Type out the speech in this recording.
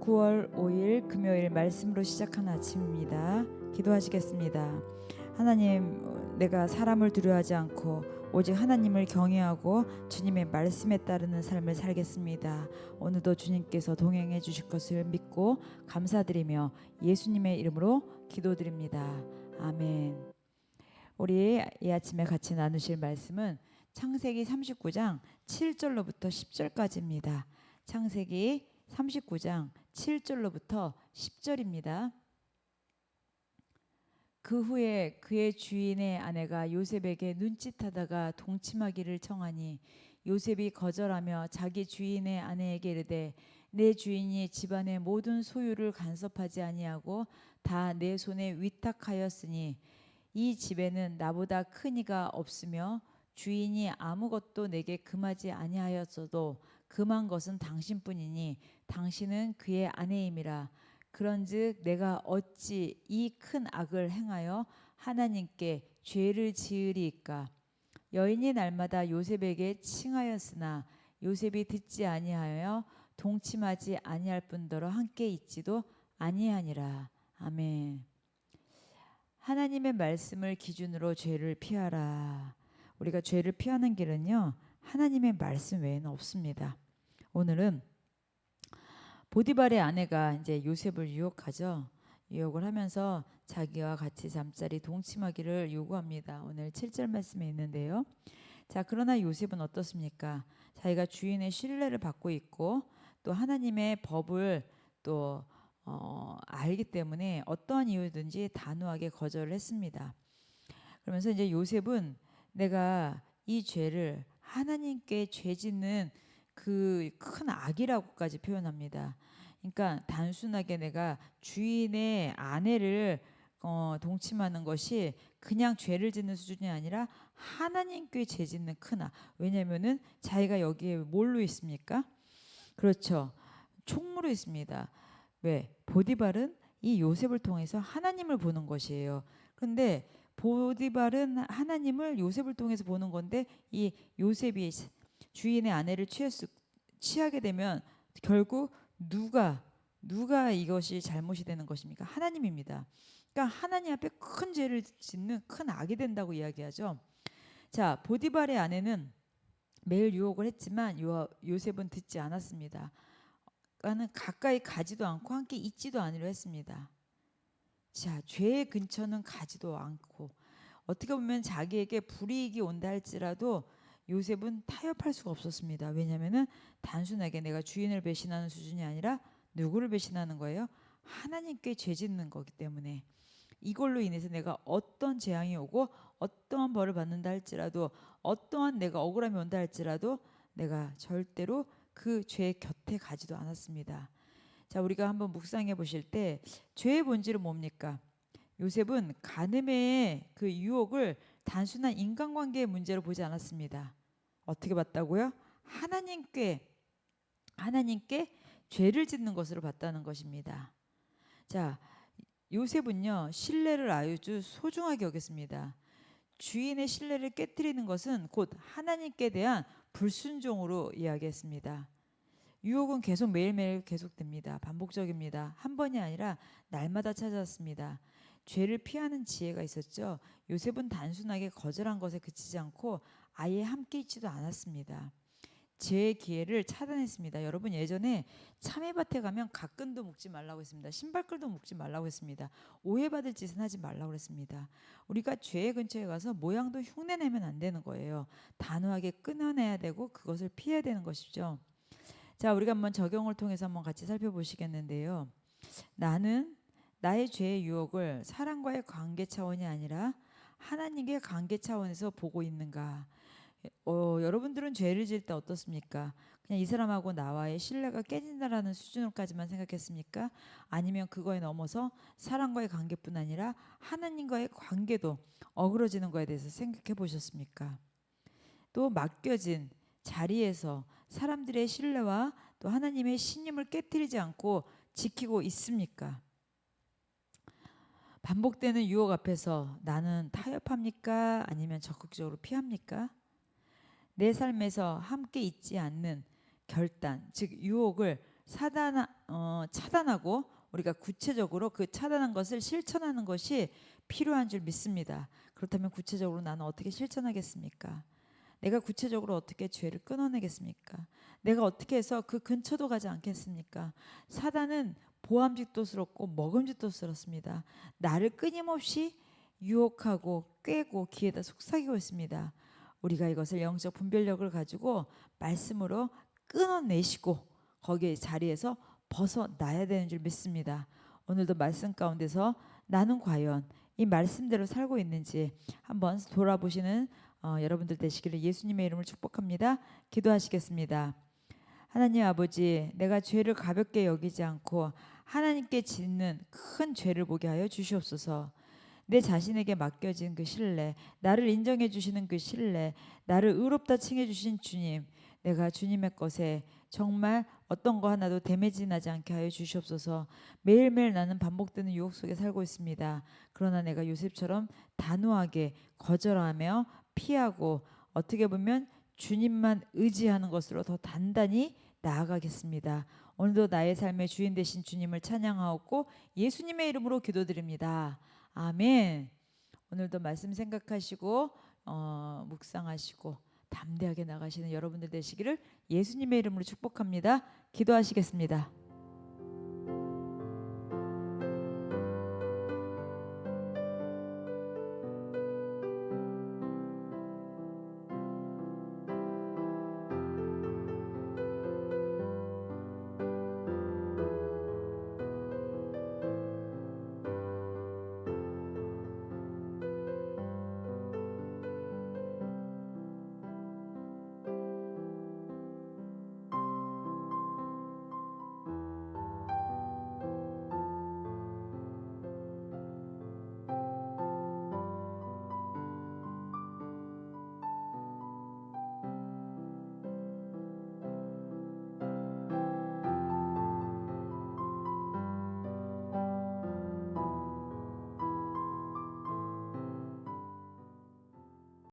9월 5일 금요일 말씀으로 시작한 아침입니다. 기도하시겠습니다. 하나님, 내가 사람을 두려워하지 않고 오직 하나님을 경외하고 주님의 말씀에 따르는 삶을 살겠습니다. 오늘도 주님께서 동행해 주실 것을 믿고 감사드리며 예수님의 이름으로 기도드립니다. 아멘. 우리 이 아침에 같이 나누실 말씀은 창세기 39장 7절로부터 10절까지입니다. 창세기 39장 7절로부터 10절입니다. 그 후에 그의 주인의 아내가 요셉에게 눈짓하다가 동침하기를 청하니 요셉이 거절하며 자기 주인의 아내에게 이르되 내 주인이 집안의 모든 소유를 간섭하지 아니하고 다 내 손에 위탁하였으니 이 집에는 나보다 큰 이가 없으며 주인이 아무것도 내게 금하지 아니하였어도 금한 것은 당신뿐이니 당신은 그의 아내임이라. 그런즉 내가 어찌 이 큰 악을 행하여 하나님께 죄를 지으리이까. 여인이 날마다 요셉에게 칭하였으나 요셉이 듣지 아니하여 동침하지 아니할 뿐더러 함께 있지도 아니하니라. 아멘. 하나님의 말씀을 기준으로 죄를 피하라. 우리가 죄를 피하는 길은요, 하나님의 말씀 외에는 없습니다. 오늘은 보디발의 아내가 이제 요셉을 유혹하죠. 유혹을 하면서 자기와 같이 잠자리 동침하기를 요구합니다. 오늘 7절 말씀에 있는데요. 자, 그러나 요셉은 어떻습니까? 자기가 주인의 신뢰를 받고 있고 또 하나님의 법을 또 알기 때문에 어떠한 이유든지 단호하게 거절을 했습니다. 그러면서 이제 요셉은 내가 이 죄를 하나님께 죄 짓는 그 큰 악이라고까지 표현합니다. 그러니까 단순하게 내가 주인의 아내를 동침하는 것이 그냥 죄를 짓는 수준이 아니라 하나님께 죄 짓는 큰 악. 왜냐하면은 자기가 여기에 뭘로 있습니까? 그렇죠. 총무로 있습니다. 왜? 보디발은 이 요셉을 통해서 하나님을 보는 것이에요. 그런데 보디발은 하나님을 요셉을 통해서 보는 건데 이 요셉이 주인의 아내를 취하게 되면 결국 누가 이것이 잘못이 되는 것입니까? 하나님입니다. 그러니까 하나님 앞에 큰 죄를 짓는 큰 악이 된다고 이야기하죠. 자, 보디발의 아내는 매일 유혹을 했지만 요셉은 듣지 않았습니다. 그러니까는 가까이 가지도 않고 함께 있지도 않으려 했습니다. 자, 죄의 근처는 가지도 않고 어떻게 보면 자기에게 불이익이 온다 할지라도 요셉은 타협할 수가 없었습니다. 왜냐하면 단순하게 내가 주인을 배신하는 수준이 아니라 누구를 배신하는 거예요? 하나님께 죄 짓는 거기 때문에 이걸로 인해서 내가 어떤 재앙이 오고 어떠한 벌을 받는다 할지라도 어떠한 내가 억울함이 온다 할지라도 내가 절대로 그 죄 곁에 가지도 않았습니다. 자, 우리가 한번 묵상해 보실 때 죄의 본질은 뭡니까? 요셉은 간음의 그 유혹을 단순한 인간관계의 문제로 보지 않았습니다. 어떻게 봤다고요? 하나님께 죄를 짓는 것으로 봤다는 것입니다. 자, 요셉은요, 신뢰를 아주 소중하게 여겼습니다. 주인의 신뢰를 깨뜨리는 것은 곧 하나님께 대한 불순종으로 이야기했습니다. 유혹은 계속 매일매일 계속됩니다. 반복적입니다. 한 번이 아니라 날마다 찾아왔습니다. 죄를 피하는 지혜가 있었죠. 요셉은 단순하게 거절한 것에 그치지 않고 아예 함께 있지도 않았습니다. 죄의 기회를 차단했습니다. 여러분, 예전에 참외밭에 가면 갓근도 묶지 말라고 했습니다. 신발끈도 묶지 말라고 했습니다. 오해받을 짓은 하지 말라고 했습니다. 우리가 죄의 근처에 가서 모양도 흉내내면 안 되는 거예요. 단호하게 끊어내야 되고 그것을 피해야 되는 것이죠. 자, 우리가 한번 적용을 통해서 한번 같이 살펴보시겠는데요. 나는 나의 죄의 유혹을 사람과의 관계 차원이 아니라 하나님의 관계 차원에서 보고 있는가? 여러분들은 죄를 지을 때 어떻습니까? 그냥 이 사람하고 나와의 신뢰가 깨진다라는 수준으로까지만 생각했습니까? 아니면 그거에 넘어서 사람과의 관계뿐 아니라 하나님과의 관계도 어그러지는 거에 대해서 생각해 보셨습니까? 또 맡겨진 자리에서 사람들의 신뢰와 또 하나님의 신임을 깨뜨리지 않고 지키고 있습니까? 반복되는 유혹 앞에서 나는 타협합니까? 아니면 적극적으로 피합니까? 내 삶에서 함께 있지 않는 결단, 즉 유혹을 차단하고 우리가 구체적으로 그 차단한 것을 실천하는 것이 필요한 줄 믿습니다. 그렇다면 구체적으로 나는 어떻게 실천하겠습니까? 내가 구체적으로 어떻게 죄를 끊어내겠습니까? 내가 어떻게 해서 그 근처도 가지 않겠습니까? 사단은 보암직도스럽고 먹음직도스럽습니다. 나를 끊임없이 유혹하고 꿰고 귀에다 속삭이고 있습니다. 우리가 이것을 영적 분별력을 가지고 말씀으로 끊어내시고 거기에 자리에서 벗어나야 되는 줄 믿습니다. 오늘도 말씀 가운데서 나는 과연 이 말씀대로 살고 있는지 한번 돌아보시는 여러분들 되시기를 예수님의 이름을 축복합니다. 기도하시겠습니다. 하나님 아버지, 내가 죄를 가볍게 여기지 않고 하나님께 짓는 큰 죄를 보게 하여 주시옵소서. 내 자신에게 맡겨진 그 신뢰, 나를 인정해 주시는 그 신뢰, 나를 의롭다 칭해 주신 주님, 내가 주님의 것에 정말 어떤 거 하나도 데미지 나지 않게 하여 주시옵소서. 매일매일 나는 반복되는 유혹 속에 살고 있습니다. 그러나 내가 요셉처럼 단호하게 거절하며 피하고 어떻게 보면 주님만 의지하는 것으로 더 단단히 나아가겠습니다. 오늘도 나의 삶의 주인 되신 주님을 찬양하옵고 예수님의 이름으로 기도드립니다. 아멘. 오늘도 말씀 생각하시고 묵상하시고 담대하게 나가시는 여러분들 되시기를 예수님의 이름으로 축복합니다. 기도하시겠습니다.